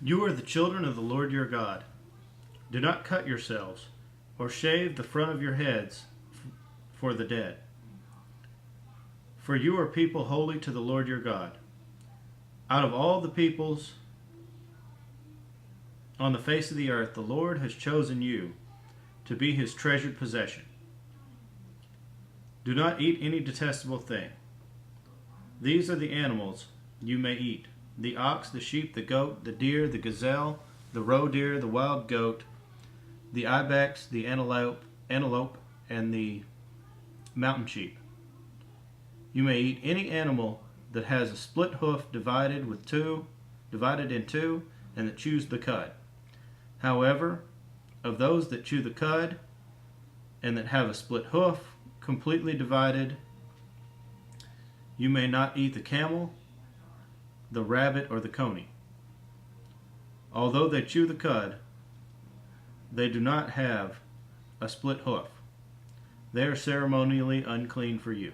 You are the children of the Lord your God. Do not cut yourselves, or shave the front of your heads for the dead. For you are people holy to the Lord your God. Out of all the peoples on the face of the earth, the Lord has chosen you to be his treasured possession. Do not eat any detestable thing. These are the animals you may eat: the ox, the sheep, the goat, the deer, the gazelle, the roe deer, the wild goat, the ibex, the antelope, and the mountain sheep. You may eat any animal that has a split hoof divided in two, and that chews the cud. However, of those that chew the cud and that have a split hoof completely divided, you may not eat the camel, the rabbit, or the coney. Although they chew the cud, they do not have a split hoof. They are ceremonially unclean for you.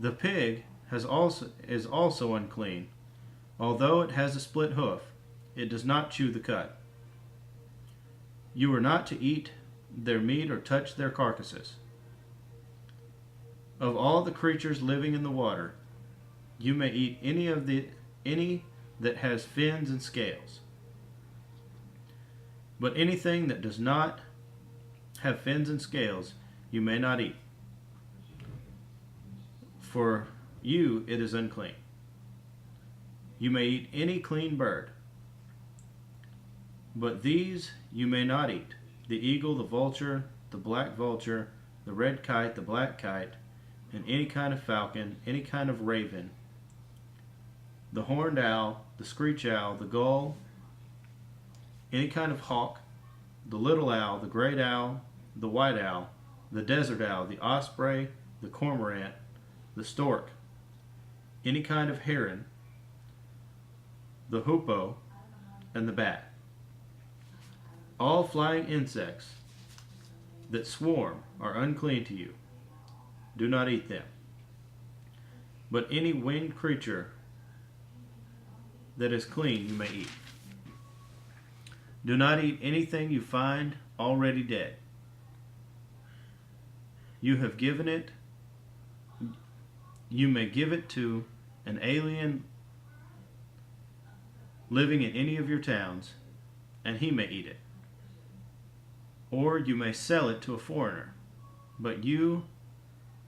The pig is also unclean. Although it has a split hoof, it does not chew the cud. You are not to eat their meat or touch their carcasses. Of all the creatures living in the water, you may eat any that has fins and scales. But anything that does not have fins and scales, you may not eat. For you it is unclean. You may eat any clean bird, but these you may not eat: the eagle, the vulture, the black vulture, the red kite, the black kite, and any kind of falcon, any kind of raven, the horned owl, the screech owl, the gull, any kind of hawk, the little owl, the great owl, the white owl, the desert owl, the osprey, the cormorant, the stork, any kind of heron, the hoopoe, and the bat. All flying insects that swarm are unclean to you. Do not eat them. But any winged creature that is clean you may eat. Do not eat anything you find already dead. You may give it to an alien living in any of your towns, and he may eat it. Or you may sell it to a foreigner, but you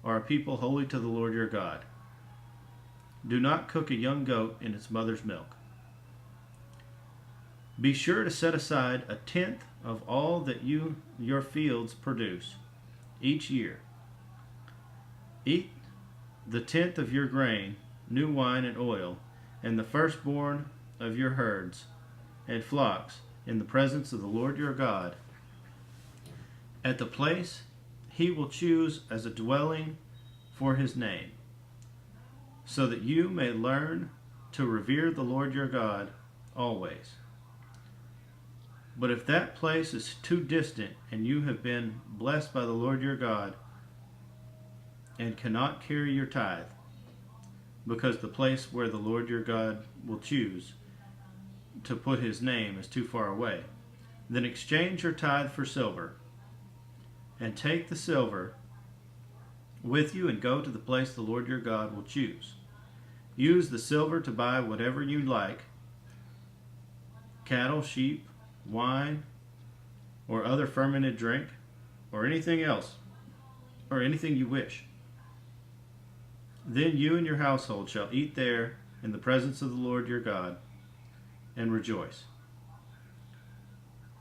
are a people holy to the Lord your God. Do not cook a young goat in its mother's milk. Be sure to set aside a tenth of all that your fields produce each year. Eat the tenth of your grain, new wine and oil, and the firstborn of your herds and flocks in the presence of the Lord your God, at the place he will choose as a dwelling for his name, so that you may learn to revere the Lord your God always. But if that place is too distant and you have been blessed by the Lord your God and cannot carry your tithe, because the place where the Lord your God will choose to put his name is too far away, then exchange your tithe for silver, and take the silver with you and go to the place the Lord your God will choose. Use the silver to buy whatever you like: cattle, sheep, wine, or other fermented drink, or anything else, or anything you wish. Then you and your household shall eat there in the presence of the Lord your God and rejoice.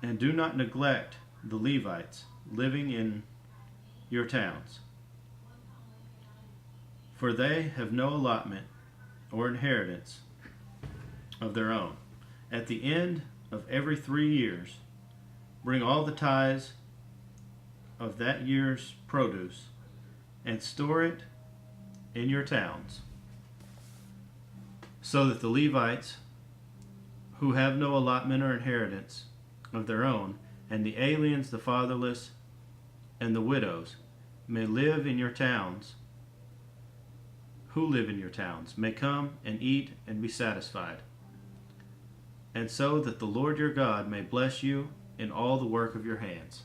And do not neglect the Levites living in your towns, for they have no allotment or inheritance of their own. At the end of every 3 years, bring all the tithes of that year's produce and store it in your towns, so that the Levites who have no allotment or inheritance of their own, and the aliens, the fatherless, and the widows may live in your towns, may come and eat and be satisfied. and so that the Lord your God may bless you in all the work of your hands.